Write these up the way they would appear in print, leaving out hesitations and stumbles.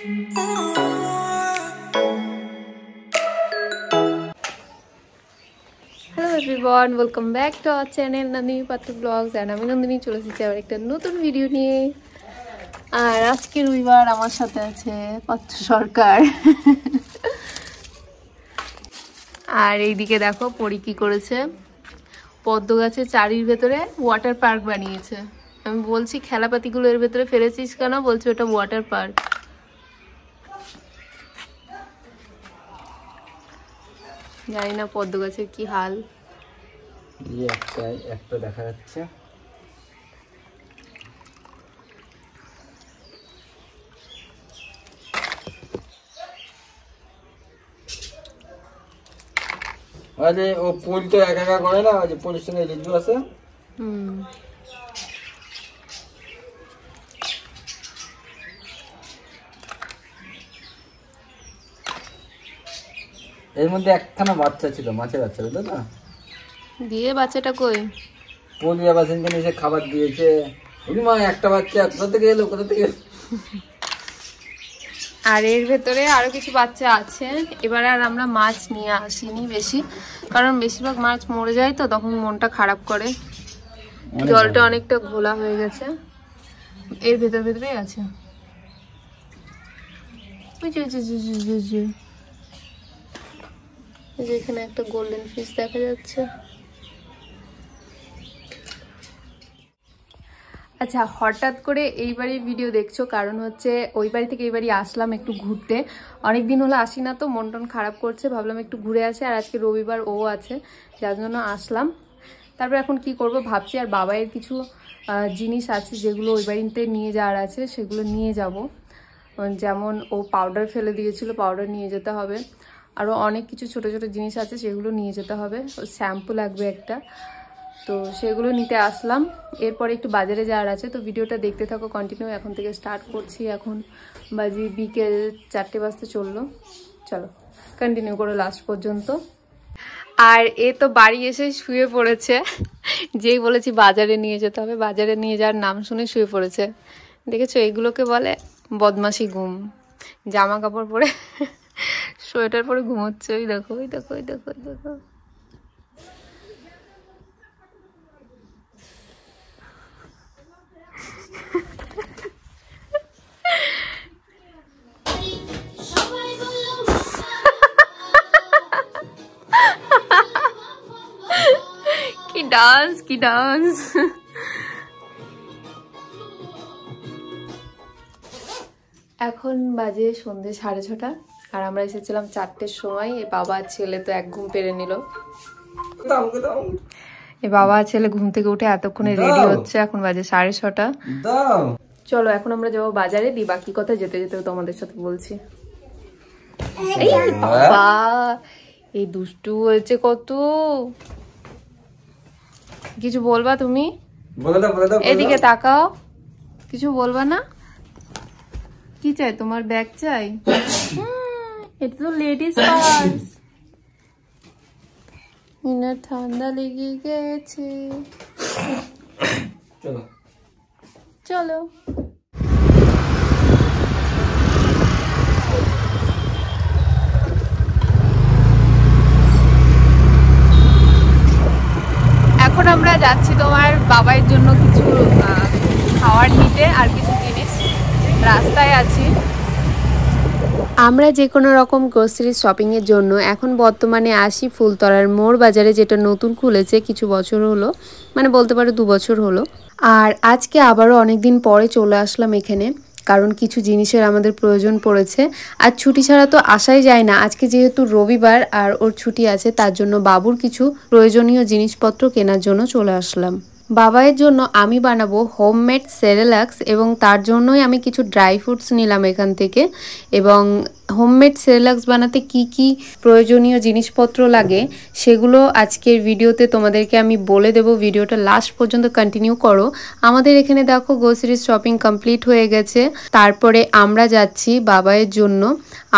Hello everyone, welcome back to our channel Nandini পাত্র blogs. And আমি নন্দিনী চলে এসেছি আবার একটা নতুন ভিডিও নিয়ে। আর আজকে রবিবার, আমার সাথে আছে পাত্র সরকার। আর এইদিকে দেখো পরি কি করেছে, পদ্ম গাছের চারির ভেতরে ওয়াটার পার্ক বানিয়েছে। আমি বলছি খেলাপাতিগুলো এর ভেতরে ফেলেছিস কেন, বলছে ওটা ওয়াটার পার্ক। জানি না পদ্ম গাছের কি হাল। একটা দেখা যাচ্ছে। আরে ও পুল তো একা একা করে না, যে পুলের সঙ্গে লিজু আছে। এর মধ্যে একখানা বাচ্চা ছিল, মাছের বাচ্চা, বুঝলো না? দিয়ে বাচ্চাটা কই? পুলিয়া বাসনকে এসে খাবার দিয়েছে। মা একটা বাচ্চা কোথা থেকে এলো, কোথা থেকে? আর এর ভেতরে আরো কিছু বাচ্চা আছে। এবার আর আমরা মাছ নিয়ে আসিনি বেশি, কারণ বেশিরভাগ মাছ মরে যায় তো তখন মনটা খারাপ করে। জলটা অনেকটা ঘোলা হয়ে গেছে, এর ভেতরেই আছে। এখানে একটা গোল্ডেন ফিশ দেখা যাচ্ছে। আচ্ছা, হঠাৎ করে এই বাড়ির ভিডিও দেখছো কারণ হচ্ছে ওই বাড়ি থেকে এই বাড়ি আসলাম একটু ঘুরতে। অনেকদিন হলো আসি না, তো মন টন খারাপ করছে, ভাবলাম একটু ঘুরে আসি। আর আজকে রবিবার ও আছে, যার জন্য আসলাম। তারপর এখন কি করব ভাবছি। আর বাবাইয়ের কিছু জিনিস আছে যেগুলো ওই বাড়িতে নিয়ে যাওয়ার আছে, সেগুলো নিয়ে যাব। যেমন ও পাউডার ফেলে দিয়েছিল, পাউডার নিয়ে যেতে হবে। আরও অনেক কিছু ছোট ছোট জিনিস আছে, সেগুলো নিয়ে যেতে হবে। শ্যাম্পু লাগবে একটা, তো সেগুলো নিতে আসলাম। এরপরে একটু বাজারে যাওয়ার আছে, তো ভিডিওটা দেখতে থাকো কন্টিনিউ। এখন থেকে স্টার্ট করছি। এখন বাজে বিকেল 4টে বাজতে চললো। চলো কন্টিনিউ করো লাস্ট পর্যন্ত। আর এ তো বাড়ি এসে শুয়ে পড়েছে। যেই বলেছি বাজারে নিয়ে যেতে হবে, বাজারে নিয়ে যাওয়ার নাম শুনে শুয়ে পড়েছে। দেখেছো, এগুলোকে বলে বদমাশি ঘুম। জামা কাপড় পরে সোয়েটার পরে ঘুমোচ্ছে। ওই দেখো, ওই দেখো, ওই দেখো, ওই দেখো। কি ডান্স, কি ডান্স। এখন বাজে সন্ধ্যে 6:30, আর আমরা এসেছিলাম 4টের সময়। এই বাবা ছেলে তো এক ঘুম পেরে নিল। এই বাবা ছেলে ঘুম থেকে উঠে এতক্ষণে রেডি হচ্ছে। এখন বাজে 6:30। চলো এখন আমরা যাবো বাজারে, দি বাকি কথা যেতে যেতে তোমাদের সাথে বলছি। এই বাবা, এই দুষ্টু হয়েছে কত। কিছু বলবা তুমি? এদিকে তাকাও, কিছু বলবা না? কি চাই তোমার? ব্যাগ চাই? এটা তো লেডিস পার্স। ইনার ঠান্ডা লেগে গেছে। চলো চলো। এখন আমরা যাচ্ছি তোমার বাবার জন্য কিছু খাবার নিতে, আর কিছু জিনিস রাস্তায় আছি। আমরা যে কোনো রকম গ্রোসারি শপিংয়ের জন্য এখন বর্তমানে আসি ফুলতলার মোড় বাজারে, যেটা নতুন খুলেছে কিছু বছর হলো, মানে বলতে পারো 2 বছর হলো। আর আজকে আবারও অনেকদিন পরে চলে আসলাম এখানে, কারণ কিছু জিনিসের আমাদের প্রয়োজন পড়েছে। আর ছুটি ছাড়া তো আসাই যায় না। আজকে যেহেতু রবিবার আর ওর ছুটি আছে, তার জন্য বাবুর কিছু প্রয়োজনীয় জিনিসপত্র কেনার জন্য চলে আসলাম। বাবাইয়ের জন্য আমি বানাবো হোমমেড সেরেলাক্স, এবং তার জন্যই আমি কিছু ড্রাই ফ্রুটস নিলাম এখান থেকে। এবং হোমমেড সেরেলাক্স বানাতে কি কি প্রয়োজনীয় জিনিসপত্র লাগে সেগুলো আজকের ভিডিওতে তোমাদেরকে আমি বলে দেব। ভিডিওটা লাস্ট পর্যন্ত কন্টিনিউ করো। আমাদের এখানে দেখো গ্রোসারি শপিং কমপ্লিট হয়ে গেছে। তারপরে আমরা যাচ্ছি বাবাইয়ের জন্য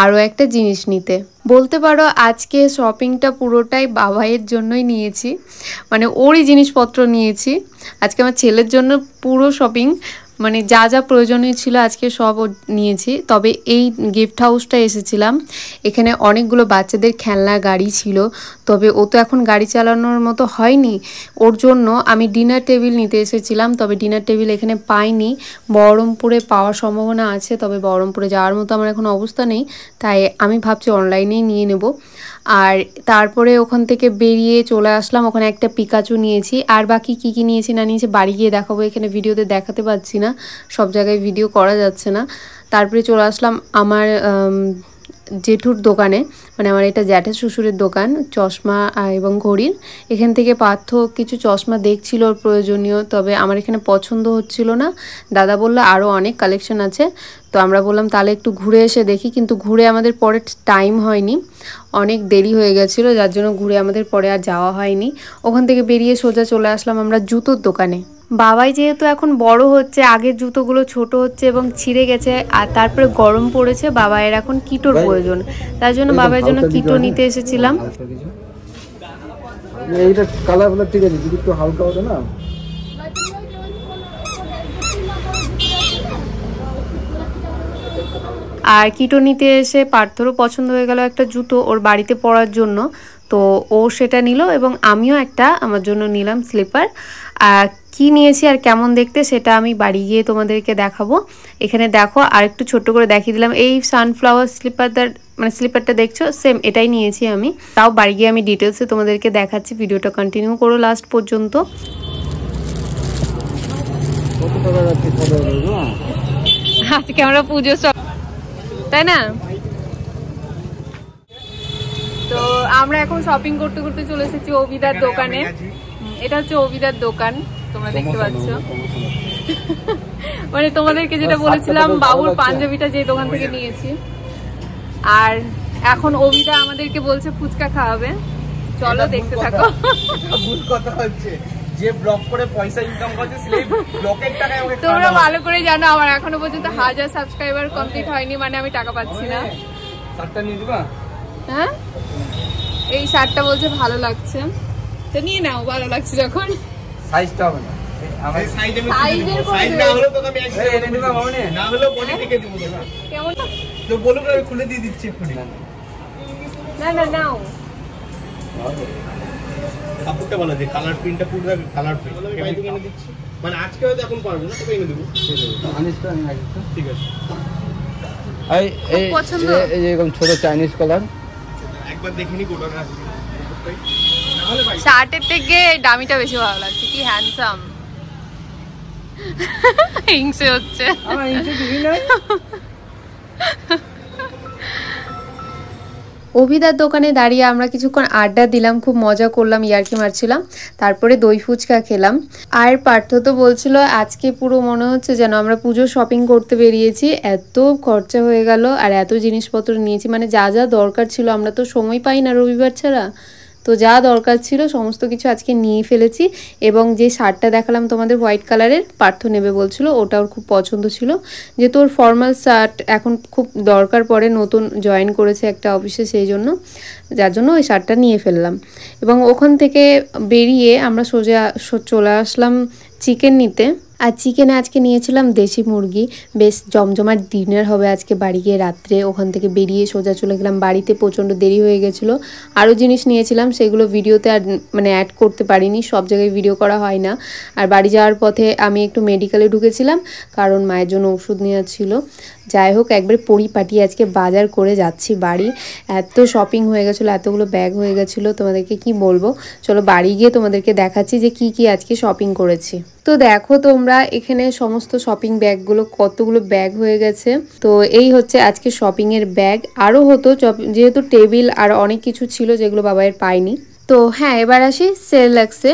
আরও একটা জিনিস নিতে। বলতে পারো আজকে শপিংটা পুরোটাই বাবাইয়ের জন্যই নিয়েছি, মানে ওরই জিনিসপত্র নিয়েছি। আজকে আমার ছেলের জন্য পুরো শপিং মানে যা যা প্রয়োজনীয় ছিল আজকে সব নিয়েছি। তবে এই গিফট হাউসটা এসেছিলাম, এখানে অনেকগুলো বাচ্চাদের খেলনা গাড়ি ছিল। তবে ও তো এখন গাড়ি চালানোর মতো হয়নি, ওর জন্য আমি ডিনার টেবিল নিতে এসেছিলাম। তবে ডিনার টেবিল এখানে পাইনি, বহরমপুরে পাওয়ার সম্ভাবনা আছে, তবে বহরমপুরে যাওয়ার মতো আমার এখন অবস্থা নেই, তাই আমি ভাবছি অনলাইনেই নিয়ে নেব। আর তারপরে ওখান থেকে বেরিয়ে চলে আসলাম, ওখানে একটা পিকাচু নিয়েছি। আর বাকি কি কি নিয়েছি না নিয়েছি বাড়ি গিয়ে দেখাবো, এখানে ভিডিওতে দেখাতে পারছি না, সব জায়গায় ভিডিও করা যাচ্ছে না। তারপরে চলে আসলাম আমার জেঠুর দোকানে, মানে আমার এটা জ্যাঠা শ্বশুরের দোকান চশমা এবং ঘড়ির। এখান থেকে পার্থ কিছু চশমা দেখছিল ওর প্রয়োজনীয়, তবে আমার এখানে পছন্দ হচ্ছিল না। দাদা বললো আরও অনেক কালেকশন আছে, তো আমরা বললাম তাহলে একটু ঘুরে এসে দেখি, কিন্তু ঘুরে আমাদের পরে টাইম হয়নি, অনেক দেরি হয়ে গেছিলো, যার জন্য ঘুরে আমাদের পরে আর যাওয়া হয়নি। ওখান থেকে বেরিয়ে সোজা চলে আসলাম আমরা জুতোর দোকানে। বাবাই যেহেতু এখন বড় হচ্ছে, আগের জুতোগুলো ছোট হচ্ছে এবং ছিঁড়ে গেছে, আর তারপরে গরম পড়েছে, বাবাইয়ের এখন কিটোর প্রয়োজন, তার জন্য বাবার জন্য কিটো নিতে এসেছিলাম। এইটা কালারগুলো ঠিক আছে, যদি একটু হালকা হতো না। আর কিটো নিতে এসে পার্থরও পছন্দ হয়ে গেল একটা জুতো ওর বাড়িতে পরার জন্য, তো ও সেটা নিল এবং আমিও একটা আমার জন্য নিলাম স্লিপার। আর কি নিয়েছি আর কেমন দেখতে সেটা আমি বাড়ি গিয়ে তোমাদেরকে দেখাবো। এখানে দেখো আর একটু ছোট্ট করে দেখিয়ে দিলাম, এই সানফ্লাওয়ার স্লিপারটার মানে স্লিপারটা দেখছো সেম এটাই নিয়েছি আমি। তাও বাড়ি গিয়ে আমি ডিটেলসে তোমাদেরকে দেখাচ্ছি, ভিডিওটা কন্টিনিউ করো লাস্ট পর্যন্ত। আজকে আমরা পুজো সব, তাই না? তো আমরা এখন শপিং করতে করতে চলে এসেছি অভিদার দোকানে। এটা হচ্ছে অভিদার দোকান, তোমরা দেখতে পাচ্ছ। মানে তোমাদেরকে যেটা বলেছিলাম বাবুর পাঞ্জাবিটা যে দোকান থেকে নিয়েছি। আর এখন অভিদা আমাদেরকে বলছে ফুচকা খাওয়াবে, চলো দেখতে থাকো। ভুল কথা হচ্ছে, যে ব্লগ করে পয়সা ইনকাম করছে সেই ব্লগের টাকায় আমাকে তোমরা ভালো করে জানো আমার এখনো পর্যন্ত 1000 সাবস্ক্রাইবার কমপ্লিট হয়নি, মানে আমি টাকা পাচ্ছি না। শার্টটা নিয়ে দিবা? হ্যাঁ, এই শার্টটা বলছে ভালো লাগছে, তো নিয়ে নাও, ভালো লাগছে যখন। সাইজটা হবে না, আমার সাইজ আমি সাইজের সাইজ না হলো তো আমি এই এনে দিবা মামনি, না হলো বডি থেকে দিব না। কেমন? তো বলুন আমি খুলে দিয়ে দিচ্ছি এক্ষুনি। না না নাও। কাপড়টা বলা যে কালার প্রিন্টটা পুরো কালার প্রিন্ট আমি বাইরে থেকে এনে দিচ্ছি, মানে আজকে হয়তো এখন পারবো না, তবে এনে দেবো। আনিসটা আমি আগে ঠিক আছে। এই এই এই এরকম ছোট চাইনিজ কলার একবার দেখে নি কোটা আছে শার্টের থেকে দামিটা বেশি ভালো লাগছে, কি হ্যান্ডসাম। হিংসে হচ্ছে আমার হিংসে দিবি না। অভিদার দোকানে দাঁড়িয়ে আমরা কিছুক্ষণ আড্ডা দিলাম, খুব মজা করলাম, ইয়ার্কি মারছিলাম, তারপরে দই ফুচকা খেলাম। আর পার্থ তো বলছিল আজকে পুরো মনে হচ্ছে যেন আমরা পুজো শপিং করতে বেরিয়েছি, এত খরচা হয়ে গেল আর এত জিনিসপত্র নিয়েছি, মানে যা যা দরকার ছিল, আমরা তো সময় পাই না রবিবার ছাড়া, তো যা দরকার ছিল সমস্ত কিছু আজকে নিয়ে ফেলেছি। এবং যে শার্টটা দেখালাম তোমাদের হোয়াইট কালারের, পার্থ নেবে বলছিল, ওটা ওর খুব পছন্দ ছিল, যেহেতু ওর ফর্মাল শার্ট এখন খুব দরকার পড়ে, নতুন জয়েন করেছে একটা অফিসে, সেই জন্য যার জন্য ওই শার্টটা নিয়ে ফেললাম। এবং ওখান থেকে বেরিয়ে আমরা সোজা চলে আসলাম চিকেন নিতে। আর চিকেনে আজকে নিয়েছিলাম দেশি মুরগি, বেশ জমজমাট ডিনার হবে আজকে বাড়ি গিয়ে রাত্রে। ওখান থেকে বেরিয়ে সোজা চলে গেলাম বাড়িতে, প্রচণ্ড দেরি হয়ে গেছিলো। আরও জিনিস নিয়েছিলাম, সেগুলো ভিডিওতে আর মানে অ্যাড করতে পারিনি, সব জায়গায় ভিডিও করা হয় না। আর বাড়ি যাওয়ার পথে আমি একটু মেডিকেলে ঢুকেছিলাম, কারণ মায়ের জন্য ওষুধ নেওয়া ছিল। যাই হোক, একবারে পরিপাটি আজকে বাজার করে যাচ্ছি বাড়ি, এত শপিং হয়ে গেছিলো, এতগুলো ব্যাগ হয়ে গেছিলো, তোমাদেরকে কি বলবো। চলো বাড়ি গিয়ে তোমাদেরকে দেখাচ্ছি যে কি কি আজকে শপিং করেছি। তো দেখো তোমরা এখানে সমস্ত শপিং ব্যাগগুলো, কতগুলো ব্যাগ হয়ে গেছে। তো এই হচ্ছে আজকে শপিংয়ের ব্যাগ, আরও হতো যেহেতু টেবিল আর অনেক কিছু ছিল যেগুলো বাবাইয়ের পাইনি। তো হ্যাঁ, এবার আসি সেরেল্যাক্সে।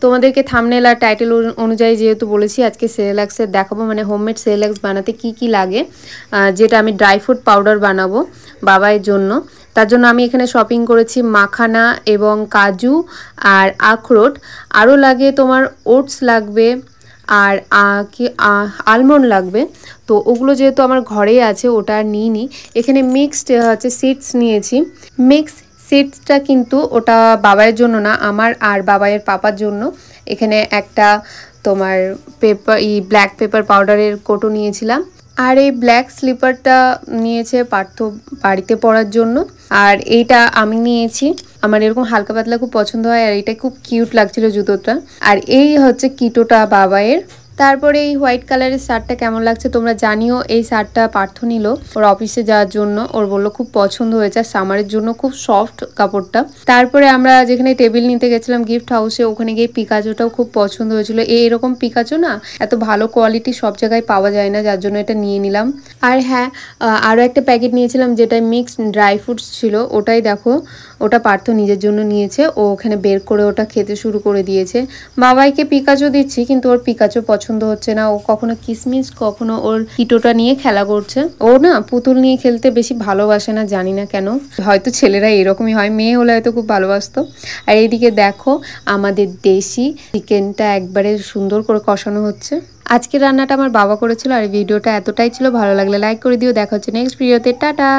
তোমাদেরকে থাম্বনেল আর টাইটেল অনুযায়ী যেহেতু বলেছি আজকে সেরেল্যাক্সের দেখাবো, মানে হোমমেড সেরেল্যাক্স বানাতে কি কি লাগে, যেটা আমি ড্রাই ফ্রুট পাউডার বানাবো বাবাইয়ের জন্য। তার জন্য আমি এখানে শপিং করেছি মাখানা এবং কাজু আর আখরোট, আরও লাগে তোমার ওটস লাগবে আর কি আলমন্ড লাগবে। তো ওগুলো যেহেতু আমার ঘরেই আছে, ওটা আর নিইনি। এখানে মিক্সড হচ্ছে সিডস নিয়েছি, মিক্স সিডসটা কিন্তু ওটা বাবাইয়ের জন্য না, আমার আর বাবাইয়ের পাপার জন্য। এখানে একটা তোমার ব্ল্যাক পেপার পাউডারের কোটও নিয়েছিলাম। আর এই ব্ল্যাক স্লিপারটা নিয়েছে পার্থ বাড়িতে পরার জন্য। আর এইটা আমি নিয়েছি, আমার এরকম হালকা পাতলা খুব পছন্দ হয়, আর এটা খুব কিউট লাগছিল জুতোটা। আর এই হচ্ছে কিটোটা বাবাইয়ের। তারপরে এই হোয়াইট কালারের শার্টটা কেমন লাগছে তোমরা জানিও। এই শার্টটা পার্থ নিল ওর অফিসে যাওয়ার জন্য, ওর বললো খুব পছন্দ হয়েছে, আর সামারের জন্য খুব সফট কাপড়টা। তারপরে আমরা যেখানে টেবিল নিতে গেছিলাম গিফট হাউসে, ওখানে গিয়ে পিকাচোটাও খুব পছন্দ হয়েছিল। এরকম পিকাচো না এত ভালো কোয়ালিটি সব জায়গায় পাওয়া যায় না, যার জন্য এটা নিয়ে নিলাম। আর হ্যাঁ, আরও একটা প্যাকেট নিয়েছিলাম যেটা মিক্সড ড্রাই ফ্রুটস ছিল, ওটাই দেখো, ওটা পার্থ নিজের জন্য নিয়েছে। ও ওখানে বের করে ওটা খেতে শুরু করে দিয়েছে। বাবাইকে পিকাচো দিচ্ছি, কিন্তু ওর পিকাচো পছন্দ হচ্ছে না। ও কখনো কিসমিস, কখনো ওর কিটোটা নিয়ে খেলা করছে। ও না পুতুল নিয়ে খেলতে বেশি ভালোবাসে না, জানি না কেন, হয়তো ছেলেরা এরকমই হয়, মেয়ে হলে হয়তো খুব ভালোবাসতো। আর এইদিকে দেখো আমাদের দেশি চিকেনটা একবারে সুন্দর করে কষানো হচ্ছে। আজকে রান্নাটা আমার বাবা করেছিল। আর ভিডিওটা এতটাই ছিল, ভালো লাগলে লাইক করে দিও। দেখা হচ্ছে নেক্সট ভিডিওতে, টাটা।